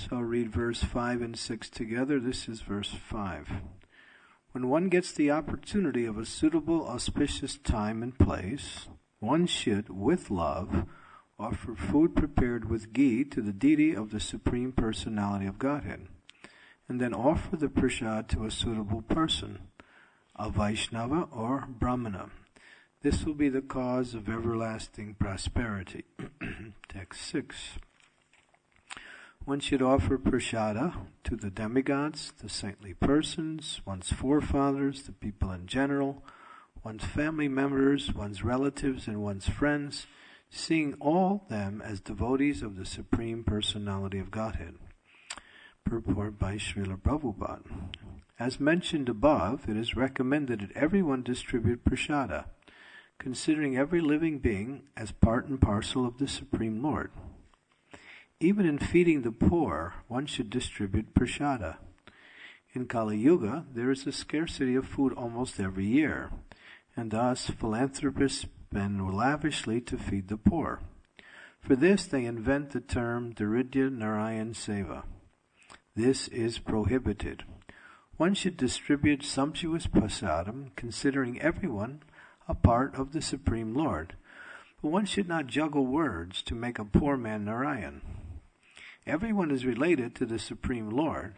So I'll read verse 5 and 6 together. This is verse 5. When one gets the opportunity of a suitable, auspicious time and place, one should, with love, offer food prepared with ghee to the deity of the Supreme Personality of Godhead, and then offer the prasad to a suitable person, a Vaishnava or Brahmana. This will be the cause of everlasting prosperity. Text 6. One should offer prasada to the demigods, the saintly persons, one's forefathers, the people in general, one's family members, one's relatives, and one's friends, seeing all them as devotees of the Supreme Personality of Godhead. Purport by Srila Prabhupada. As mentioned above, it is recommended that everyone distribute prasada, considering every living being as part and parcel of the Supreme Lord. Even in feeding the poor, one should distribute prasada. In Kali Yuga, there is a scarcity of food almost every year, and thus philanthropists spend lavishly to feed the poor. For this, they invent the term Daridya Narayan Seva. This is prohibited. One should distribute sumptuous prasadam, considering everyone a part of the Supreme Lord. But one should not juggle words to make a poor man Narayan. Everyone is related to the Supreme Lord,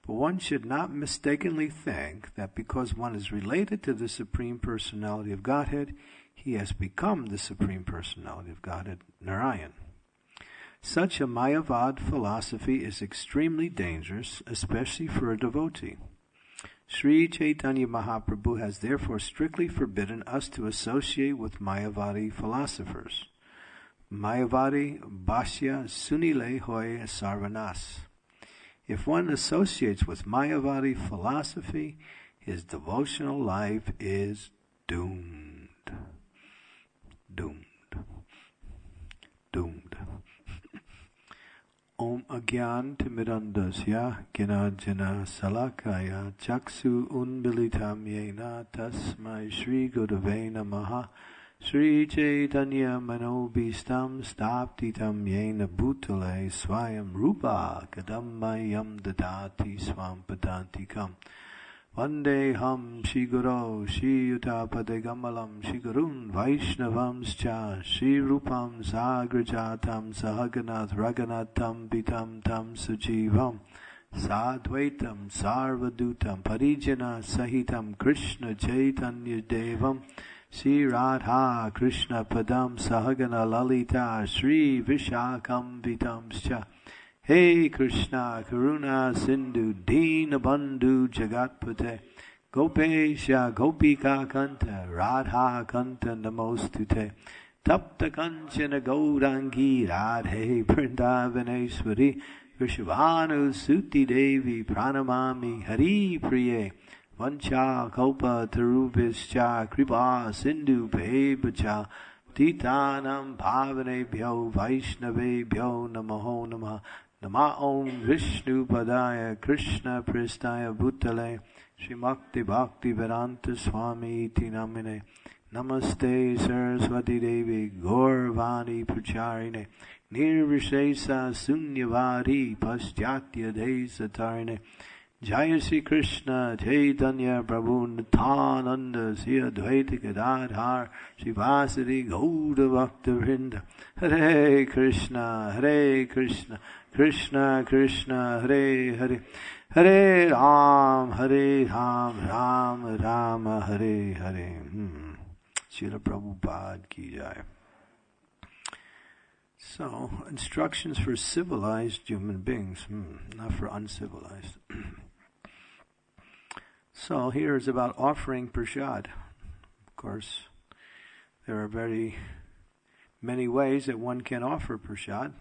but one should not mistakenly think that because one is related to the Supreme Personality of Godhead, he has become the Supreme Personality of Godhead, Narayan. Such a Mayavad philosophy is extremely dangerous, especially for a devotee. Sri Chaitanya Mahaprabhu has therefore strictly forbidden us to associate with Mayavadi philosophers. Mayavadi Bhashya Sunile Hoy Sarvanas. If one associates with Mayavadi philosophy, his devotional life is doomed. Doomed. Doomed. Om Agyan Timidandasya Ginajana Salakaya Chaksu Unbilitam Yena Tasmai Shri Gurave Namaha Sri Chaitanya Manobhistam Staptitam Yena Bhutale Swayam Rupa Kadammayam Dadati Swampadantikam Vandeham Shri Guru Shri Utapadegamalam Shri Gurun Vaishnavamscha Shri Rupam Sagrajatam Sahaganath Raganatham Vitam Tam Sujivam Sadvaitam Sarvadutam Parijana Sahitam Krishna Chaitanya Devam Sri Radha Krishna Padam Sahagana Lalita Sri Vishakam Vitamscha Hey Krishna Karuna Sindhu Dina Bandhu Jagatpate Gopesha Gopika Kanta Radha Kanta Namostute Tapta Kanchana Gaurangi Radhe Vrindavaneshwari Vishvanu Suti Devi Pranamami Hari Priye Vancha Kalpa Tarubhischa Kripa Sindhu Bhebacha Titanam Bhavanebhyo Vaishnavebhyo Namaho Namaha Nama Om Vishnu Padaya Krishna Pristaya Bhutale Srimakti Bhakti Vedanta Swami Iti Namine Namaste Saraswati Devi Gaurvani Pracharine Nirvishesa Sunyavadi Paschatya Desatarine Jaya Sri Krishna Chaitanya Prabhu Nityananda Sri Advaita Gadadhar Srivasadi Gauda Bhakta Vrinda Hare Krishna Krishna Krishna Hare Hare Hare Ram Ram Ram Hare Hare Srila Prabhupada Ki Jai. So, instructions for civilized human beings, not for uncivilized. So here is about offering prasad. Of course, there are very many ways that one can offer prasad,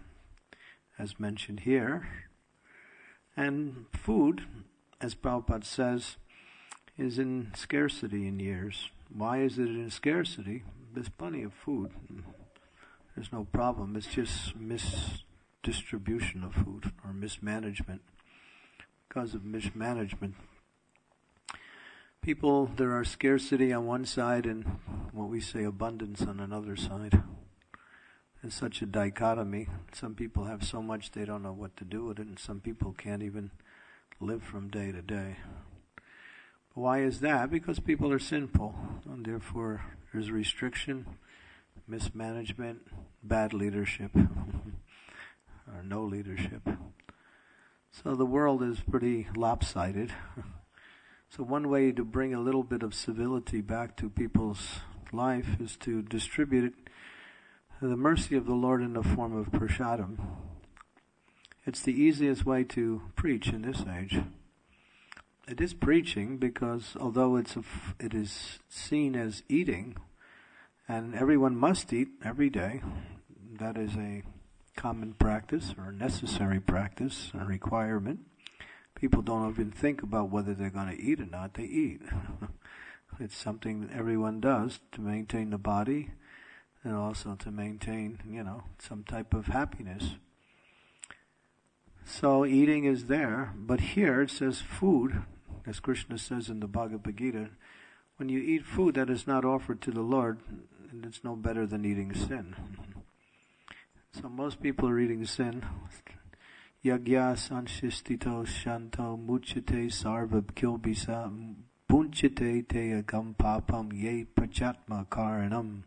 as mentioned here. And food, as Prabhupada says, is in scarcity in years. Why is it in scarcity? There's plenty of food. There's no problem. It's just misdistribution of food or mismanagement. Because of mismanagement, there are scarcity on one side and what we say abundance on another side. There's such a dichotomy. Some people have so much they don't know what to do with it, and some people can't even live from day to day. Why is that? Because people are sinful, and therefore there's restriction, mismanagement, bad leadership, or no leadership. So the world is pretty lopsided. So one way to bring a little bit of civility back to people's life is to distribute the mercy of the Lord in the form of prasadam. It's the easiest way to preach in this age. It is preaching because although it is seen as eating, and everyone must eat every day, that is a common practice or a necessary practice, a requirement. People don't even think about whether they're going to eat or not. They eat. It's something that everyone does to maintain the body and also to maintain, some type of happiness. So eating is there, but here it says food, as Krishna says in the Bhagavad Gita, when you eat food that is not offered to the Lord, it's no better than eating sin. So most people are eating sin. Yagya sanshistito shanto muchate sarva kilbisa punchate te agam papam ye pachatma karanam.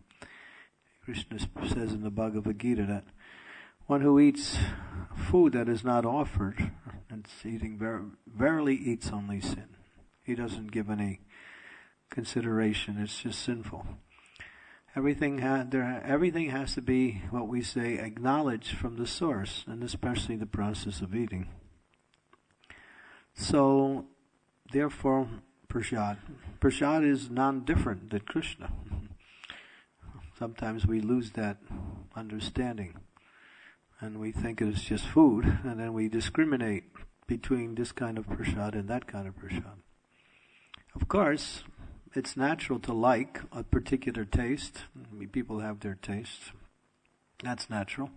Krishna says in the Bhagavad Gita that one who eats food that is not offered, verily eats only sin. He doesn't give any consideration. It's just sinful. Everything has to be what we say acknowledged from the source, and especially the process of eating. So, therefore, prasad is non-different than Krishna. Sometimes we lose that understanding, and we think it is just food, and then we discriminate between this kind of prasad and that kind of prasad. Of course, it's natural to like a particular taste. People have their tastes. That's natural.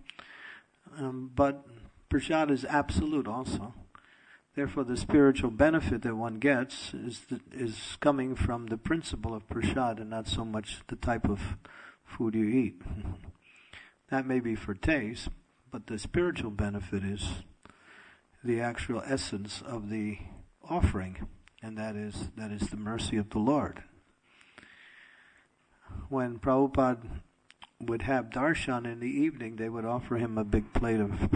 But prasad is absolute also. Therefore, the spiritual benefit that one gets is coming from the principle of prasad and not so much the type of food you eat. That may be for taste, but the spiritual benefit is the actual essence of the offering, and that is the mercy of the Lord. When Prabhupada would have darshan in the evening, they would offer him a big plate of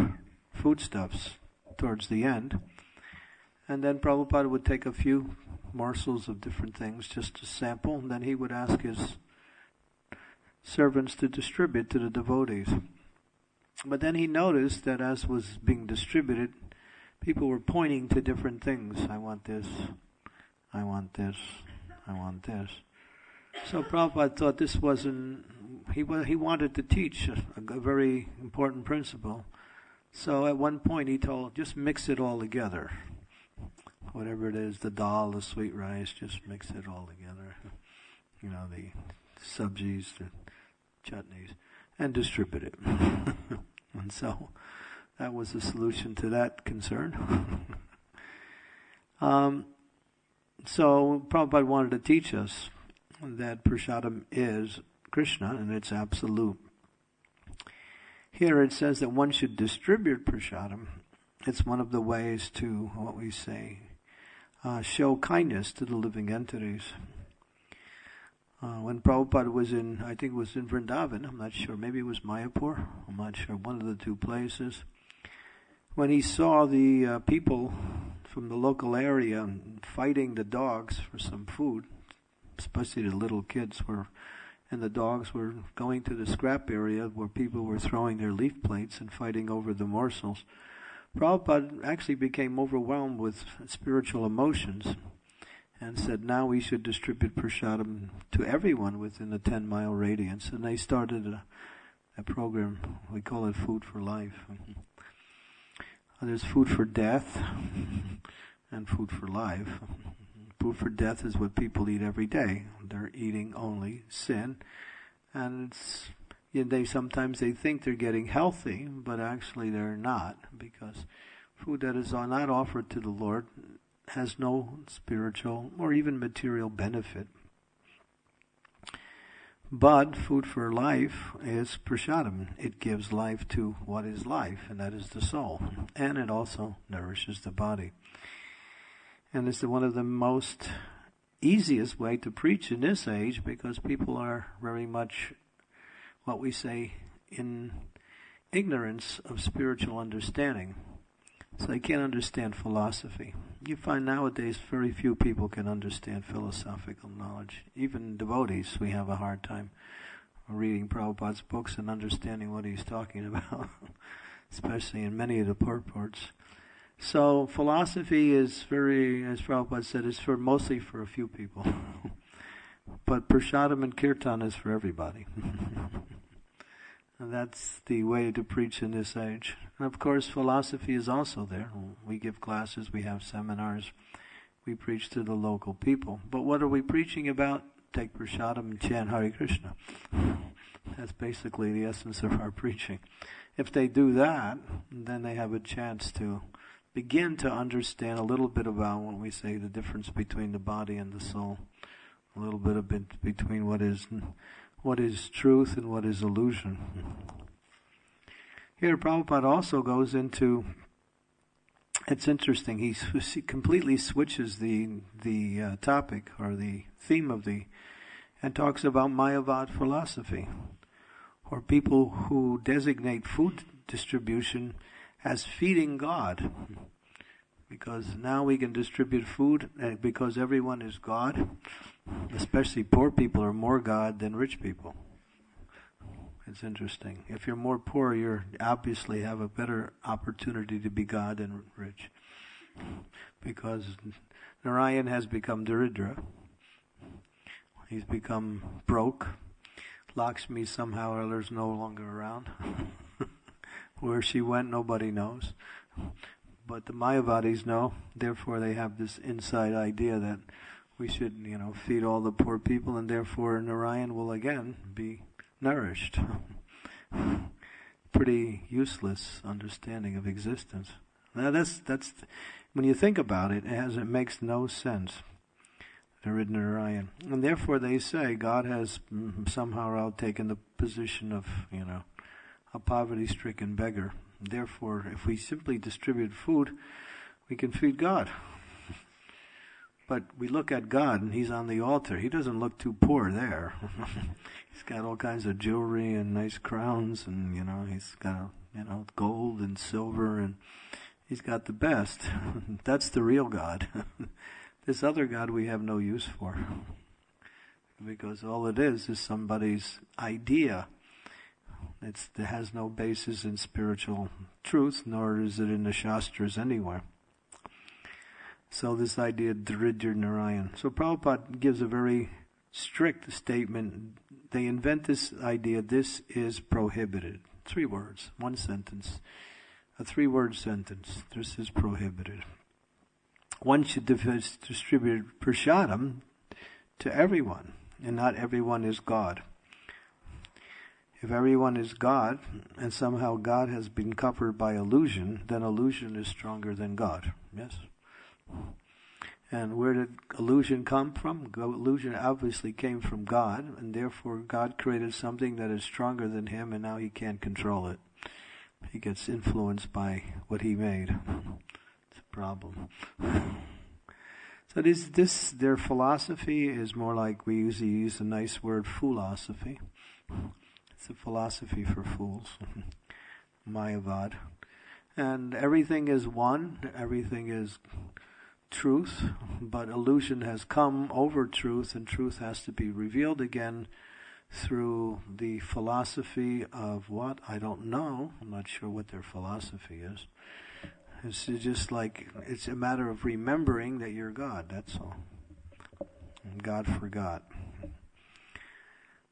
foodstuffs towards the end, and then Prabhupada would take a few morsels of different things just to sample, and then he would ask his servants to distribute to the devotees. But then he noticed that as was being distributed, people were pointing to different things. I want this, I want this, I want this. So Prabhupada thought this wasn't, he wanted to teach a very important principle. So at one point he told, just mix it all together. Whatever it is, the dal, the sweet rice, just mix it all together. The sabjis, the chutneys, and distribute it. And so that was the solution to that concern. So Prabhupada wanted to teach us that prasadam is Krishna and it's absolute. Here it says that one should distribute prasadam. It's one of the ways to, what we say, show kindness to the living entities. When Prabhupada was in, I think it was in Vrindavan, I'm not sure, maybe it was Mayapur, I'm not sure, one of the two places, when he saw the people from the local area fighting the dogs for some food, especially the little kids and the dogs were going to the scrap area where people were throwing their leaf plates and fighting over the morsels. Prabhupada actually became overwhelmed with spiritual emotions and said, now we should distribute prasadam to everyone within the 10-mile radius. And they started a program, we call it Food for Life. There's food for death and food for life. Food for death is what people eat every day. They're eating only sin, and sometimes they think they're getting healthy, but actually they're not, because food that is not offered to the Lord has no spiritual or even material benefit. But food for life is prasadam. It gives life to what is life, and that is the soul. And it also nourishes the body. And it's one of the most easiest way to preach in this age, because people are very much, what we say, in ignorance of spiritual understanding. So they can't understand philosophy. You find nowadays very few people can understand philosophical knowledge. Even devotees, we have a hard time reading Prabhupada's books and understanding what he's talking about, especially in many of the purports. So philosophy is very, as Prabhupada said, is mostly for a few people. But prasadam and kirtan is for everybody. And that's the way to preach in this age. And of course, philosophy is also there. We give classes, we have seminars, we preach to the local people. But what are we preaching about? Take prasadam and chant Hare Krishna. That's basically the essence of our preaching. If they do that, then they have a chance to begin to understand a little bit about what we say, the difference between the body and the soul. A little bit of between what is truth and what is illusion. Here Prabhupada also goes into, it's interesting, he completely switches the topic or the theme of and talks about Mayavad philosophy, or people who designate food distribution as feeding God. Because now we can distribute food because everyone is God. Especially poor people are more God than rich people. It's interesting. If you're more poor, you obviously have a better opportunity to be God than rich. Because Narayan has become Daridra. He's become broke. Lakshmi somehow or other is no longer around. Where she went, nobody knows. But the Mayavadis know. Therefore, they have this inside idea that we should, feed all the poor people, and therefore Narayan will again be nourished. Pretty useless understanding of existence. Now that's when you think about it, it makes no sense. Narayan, and therefore they say God has somehow taken the position of a poverty-stricken beggar. Therefore, if we simply distribute food, we can feed God. But we look at God and He's on the altar. He doesn't look too poor there. He's got all kinds of jewelry and nice crowns, and he's got gold and silver, and He's got the best. That's the real God. This other God we have no use for, because all it is somebody's idea. It has no basis in spiritual truth, nor is it in the Shastras anywhere. So this idea of Daridra Narayan. So Prabhupada gives a very strict statement. They invent this idea, this is prohibited. 3 words, 1 sentence. A 3-word sentence. This is prohibited. One should distribute prasadam to everyone, and not everyone is God. If everyone is God, and somehow God has been covered by illusion, then illusion is stronger than God. Yes? And where did illusion come from? Illusion obviously came from God, and therefore God created something that is stronger than Him, and now He can't control it. He gets influenced by what He made. It's a problem. So their philosophy is more like, we usually use the nice word, foolosophy. It's a philosophy for fools. Mayavad. And everything is one, everything is truth, but illusion has come over truth, and truth has to be revealed again through the philosophy of what? I don't know. I'm not sure what their philosophy is. It's just like, it's a matter of remembering that you're God, that's all. And God forgot.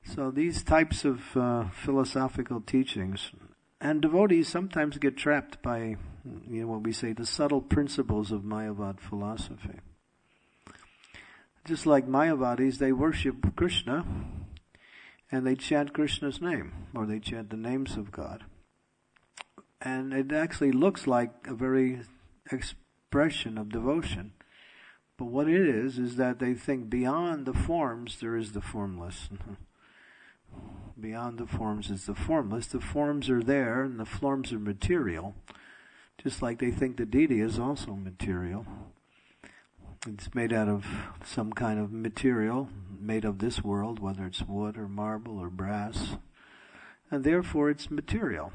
So these types of philosophical teachings, and devotees sometimes get trapped by, what we say, the subtle principles of Mayavad philosophy. Just like Mayavadis, they worship Krishna, and they chant Krishna's name, or they chant the names of God. And it actually looks like a very expression of devotion. But what it is that they think beyond the forms there is the formless. Beyond the forms is the formless. The forms are there, and the forms are material. Just like they think the deity is also material. It's made out of some kind of material, made of this world, whether it's wood or marble or brass. And therefore it's material.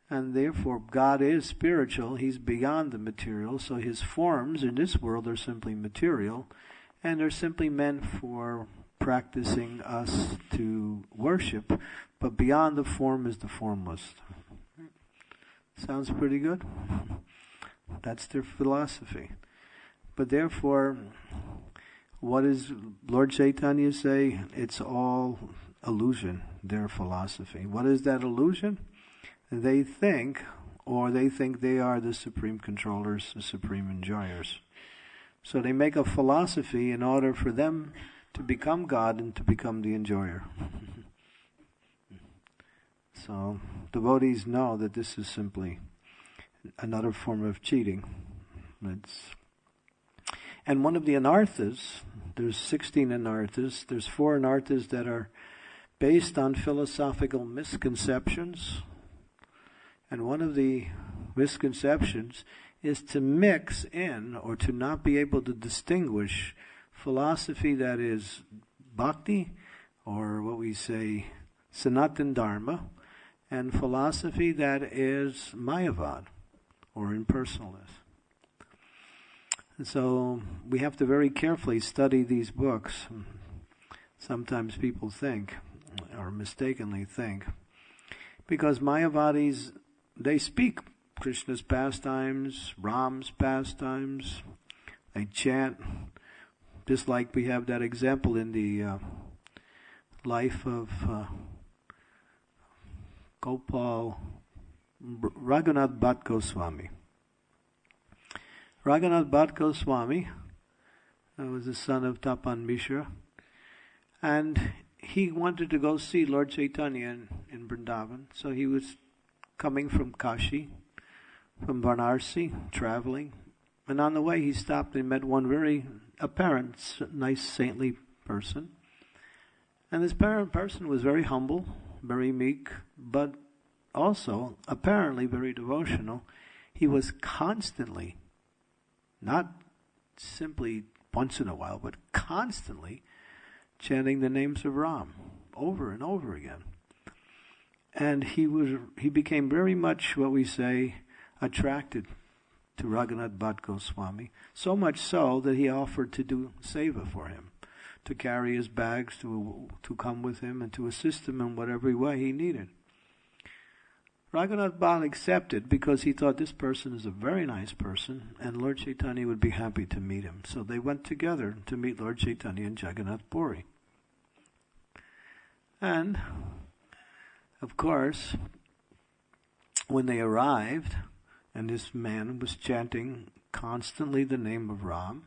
And therefore God is spiritual, He's beyond the material, so His forms in this world are simply material, and they're simply meant for practicing us to worship, but beyond the form is the formless. Sounds pretty good? That's their philosophy. But therefore, what does Lord Chaitanya say? It's all illusion, their philosophy. What is that illusion? They think they are the supreme controllers, the supreme enjoyers. So they make a philosophy in order for them to become God and to become the enjoyer. So devotees know that this is simply another form of cheating. And one of the anarthas, there's 16 anarthas, there's 4 anarthas that are based on philosophical misconceptions. And one of the misconceptions is to mix in, or to not be able to distinguish, philosophy that is bhakti, or what we say Sanatan Dharma, and philosophy that is Mayavad, or impersonalist. And so we have to very carefully study these books. Sometimes people think, or mistakenly think, because Mayavadis, they speak Krishna's pastimes, Ram's pastimes, they chant, just like we have that example in the life of Gopal Raghunath Bhatt Goswami. Raghunath Bhatt Goswami was the son of Tapan Mishra, and he wanted to go see Lord Chaitanya in Vrindavan, so he was coming from Kashi, from Varanasi, traveling, and on the way he stopped and met one very apparent, nice, saintly person. And this person was very humble, very meek, but also apparently very devotional. He was constantly, not simply once in a while, but constantly chanting the names of Ram over and over again. And he became very much, what we say, attracted to Raghunath Bhatt Goswami, so much so that he offered to do seva for him, to carry his bags, to come with him and to assist him in whatever way he needed. Raghunath Bhatt accepted because he thought this person is a very nice person and Lord Chaitanya would be happy to meet him. So they went together to meet Lord Chaitanya in Jagannath Puri. And, of course, when they arrived, and this man was chanting constantly the name of Ram,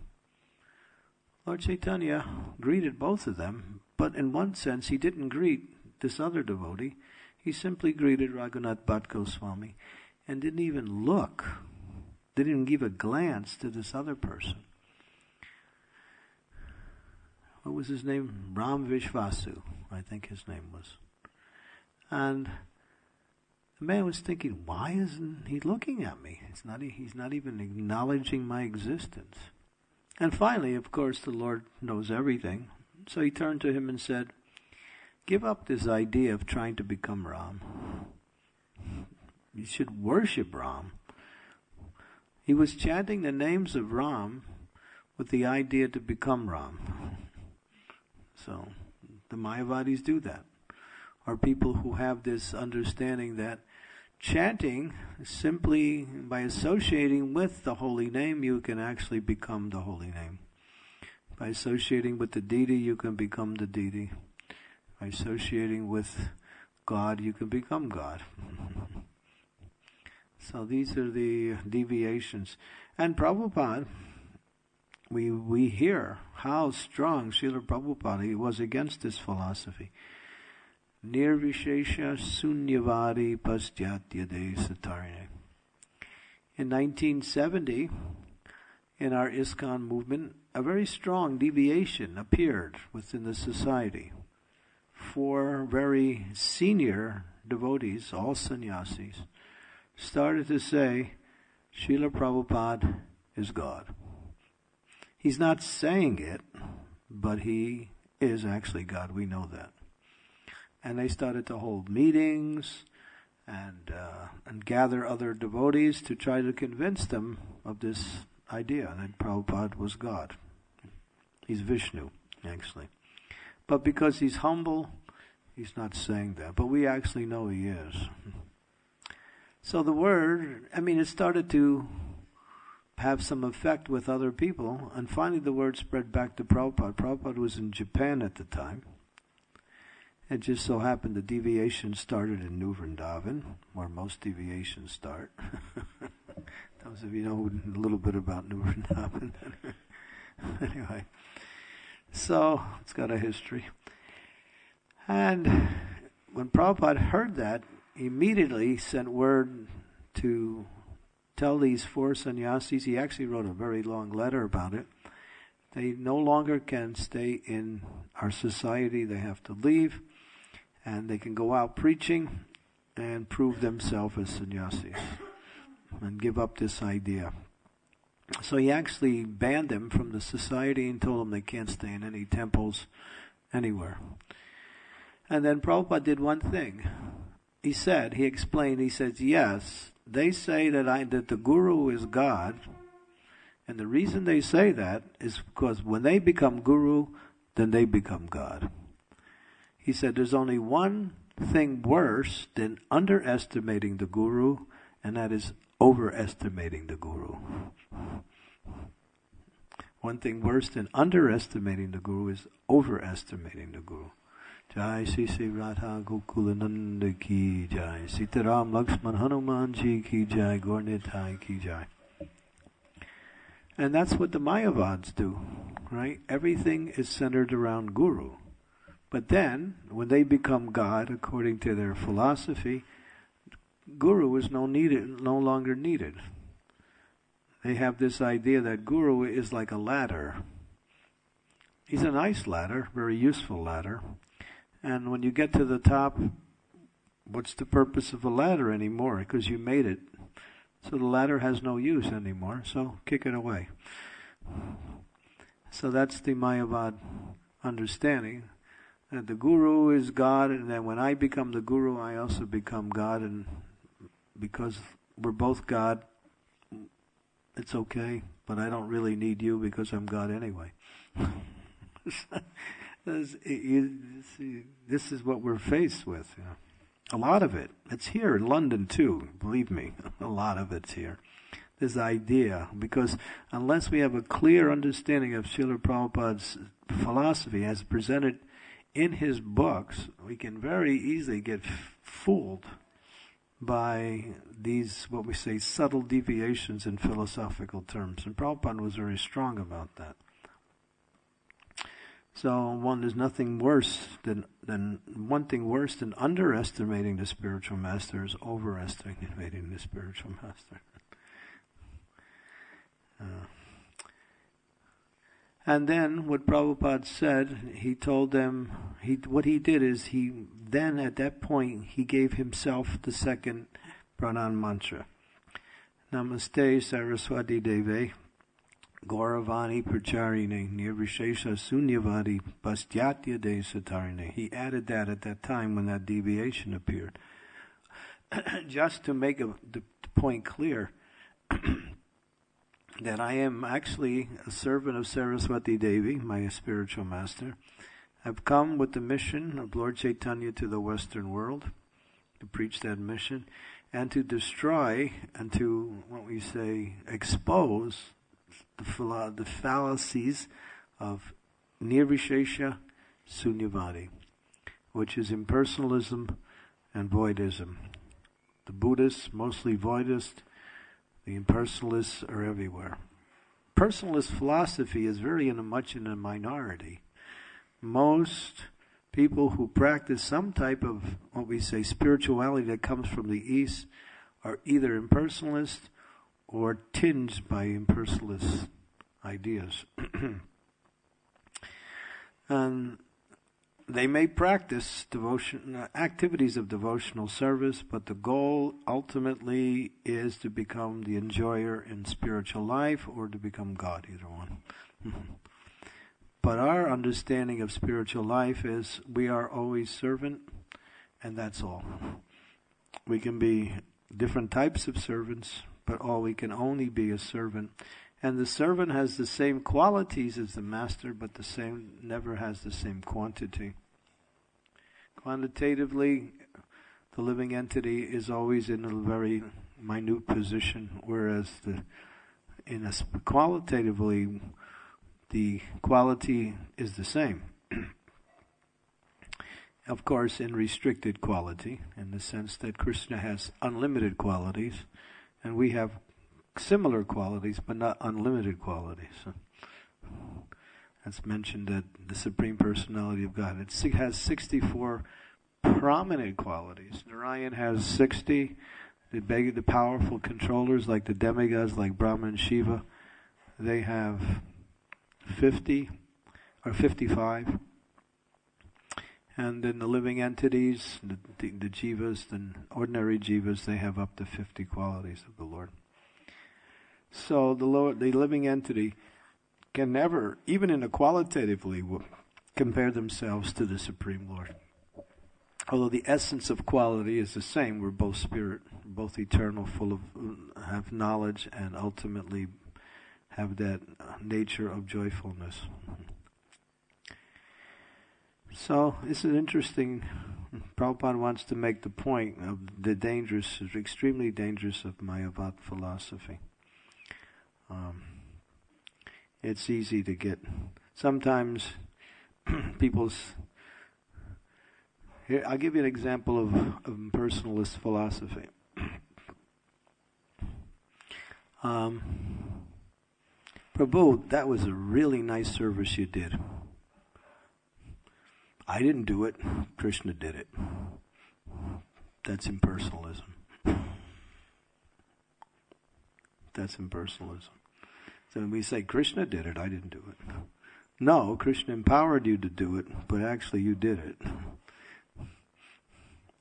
Lord Chaitanya greeted both of them, but in one sense he didn't greet this other devotee. He simply greeted Raghunath Bhatt Goswami and didn't even look, didn't even give a glance to this other person. What was his name? Ram Vishvasu, I think his name was. And the man was thinking, why isn't he looking at me? He's not even acknowledging my existence. And finally, of course, the Lord knows everything. So he turned to him and said, give up this idea of trying to become Ram. You should worship Ram. He was chanting the names of Ram with the idea to become Ram. So the Mayavadis do that. Or people who have this understanding that chanting, simply by associating with the holy name, you can actually become the holy name. By associating with the deity, you can become the deity. By associating with God, you can become God. So these are the deviations. And Prabhupada, we hear how strong Srila Prabhupada was against this philosophy. Nirvishesha Sunyavadi Paschatya Satarine. In 1970, in our ISKCON movement, a very strong deviation appeared within the society 4 very senior devotees, all sannyasis, started to say, Srila Prabhupada is God. He's not saying it, but he is actually God. We know that. And they started to hold meetings and gather other devotees to try to convince them of this idea that Prabhupada was God. He's Vishnu, actually. But because he's humble, he's not saying that. But we actually know he is. So the word, it started to have some effect with other people, and finally the word spread back to Prabhupada. Prabhupada was in Japan at the time. It just so happened the deviation started in New Vrindavan, where most deviations start. Those of you know a little bit about New Vrindavan. Anyway, so it's got a history. And when Prabhupada heard that, he immediately sent word to tell these 4 sannyasis. He actually wrote a very long letter about it. They no longer can stay in our society. They have to leave. And they can go out preaching and prove themselves as sannyasis and give up this idea. So he actually banned them from the society and told them they can't stay in any temples anywhere. And then Prabhupada did one thing. He explained, he says, yes, they say that the Guru is God, and the reason they say that is because when they become Guru, then they become God. He said there's only one thing worse than underestimating the Guru, and that is overestimating the Guru. One thing worse than underestimating the Guru is overestimating the Guru. Jai Sri Sri Radha Gokulananda ki Jai, Sitaram Lakshman Hanuman ji ki Jai, Gaur-Nitai ki Jai. And that's what the Mayavads do, right? Everything is centered around Guru. But then, when they become God, according to their philosophy, Guru is no longer needed. They have this idea that Guru is like a ladder. He's a nice ladder, very useful ladder. And when you get to the top, what's the purpose of a ladder anymore? Because you made it. So the ladder has no use anymore, so kick it away. So that's the Mayavad understanding. That the Guru is God, and then when I become the Guru, I also become God, and because we're both God, it's okay, but I don't really need you because I'm God anyway. This is what we're faced with. You know. A lot of it. It's here in London too, believe me. A lot of it's here. This idea, because unless we have a clear understanding of Srila Prabhupada's philosophy as presented in his books, we can very easily get fooled by these, what we say, subtle deviations in philosophical terms. And Prabhupada was very strong about that. So there's nothing worse than one thing worse than underestimating the spiritual master is overestimating the spiritual master. And then what Prabhupada said, he told them, what he did is then at that point he gave himself the second pranam mantra. Namaste Saraswati Deve, Gauravani Pracharine, Nirvishesha Sunyavadi, Pastyatya Desatarine. He added that at that time when that deviation appeared. Just to make the point clear, that I am actually a servant of Saraswati Devi, my spiritual master. I've come with the mission of Lord Chaitanya to the Western world, to preach that mission, and to destroy and to, what we say, expose the fallacies of Nirvishesha Sunyavadi, which is impersonalism and voidism. The Buddhists, mostly voidist, the impersonalists are everywhere. Personalist philosophy is very much in a minority. Most people who practice some type of, what we say, spirituality that comes from the East are either impersonalist or tinged by impersonalist ideas. And they may practice activities of devotional service, but the goal ultimately is to become the enjoyer in spiritual life or to become God, either one. But our understanding of spiritual life is we are always servant, and that's all. We can be different types of servants, but we can only be a servant. And the servant has the same qualities as the master, but never has the same quantity. Quantitatively, the living entity is always in a very minute position, whereas qualitatively, the quality is the same. Of course, in restricted quality, in the sense that Krishna has unlimited qualities, and we have similar qualities, but not unlimited qualities. That's mentioned that the Supreme Personality of God, it has 64 prominent qualities. Narayan has 60. The powerful controllers, like the demigods, like Brahma and Shiva, they have 50 or 55. And then the living entities, the jivas, the ordinary jivas, they have up to 50 qualities of the Lord. So the living entity can never, even in a qualitatively, compare themselves to the Supreme Lord. Although the essence of quality is the same, we're both spirit, both eternal, have knowledge, and ultimately have that nature of joyfulness. So this is interesting. Prabhupada wants to make the point of the extremely dangerous of Mayavad philosophy. It's easy to get. Sometimes here, I'll give you an example of impersonalist philosophy. Prabhu, that was a really nice service you did. I didn't do it. Krishna did it. That's impersonalism. That's impersonalism. So when we say Krishna did it, I didn't do it. No, Krishna empowered you to do it, but actually you did it.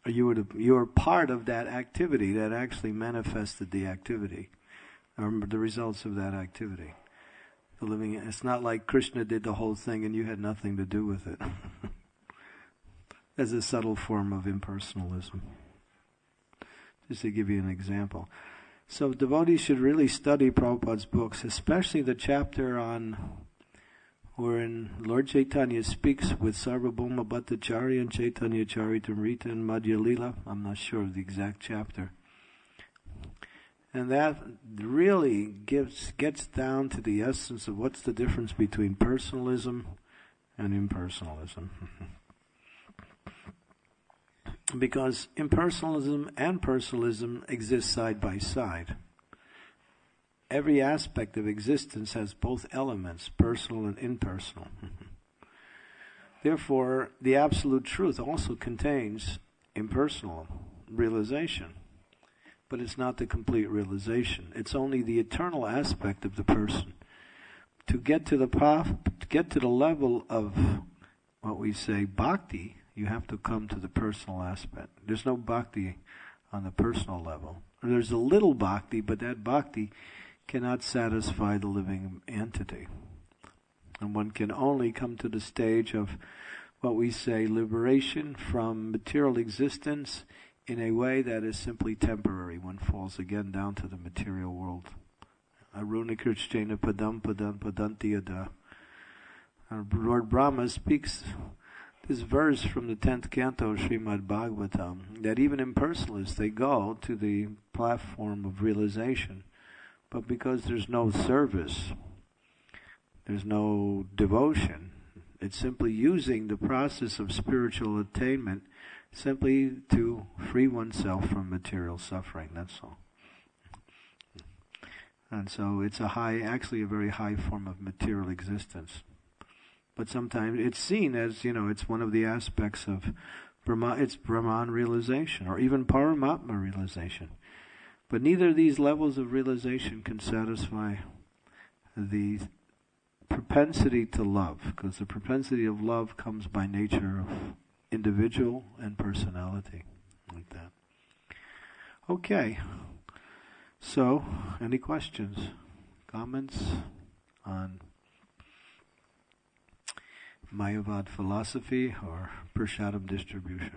You were part of that activity that actually manifested the activity, or the results of that activity. It's not like Krishna did the whole thing and you had nothing to do with it. As a subtle form of impersonalism. Just to give you an example. So devotees should really study Prabhupada's books, especially the chapter wherein Lord Chaitanya speaks with Sarvabhauma Bhattacharya and Chaitanya Charitamrita and Madhya Lila. I'm not sure of the exact chapter. And that really gets down to the essence of what's the difference between personalism and impersonalism. Because impersonalism and personalism exist side by side. Every aspect of existence has both elements, personal and impersonal. Therefore, the absolute truth also contains impersonal realization. But it's not the complete realization. It's only the eternal aspect of the person. To get to the level of what we say bhakti, you have to come to the personal aspect. There's no bhakti on the personal level. There's a little bhakti, but that bhakti cannot satisfy the living entity. And one can only come to the stage of what we say liberation from material existence in a way that is simply temporary. One falls again down to the material world. Arunikrishchena padam padam padanti yada. Lord Brahma speaks this verse from the 10th canto of Srimad Bhagavatam, that even impersonalists, they go to the platform of realization, but because there's no service, there's no devotion, it's simply using the process of spiritual attainment simply to free oneself from material suffering, that's all. And so it's actually a very high form of material existence. But sometimes it's seen as, it's one of the aspects of it's Brahman realization, or even Paramatma realization. But neither of these levels of realization can satisfy the propensity to love, because the propensity of love comes by nature of individual and personality, like that. Okay, so any questions, comments on Mayavad philosophy or Prashadam distribution?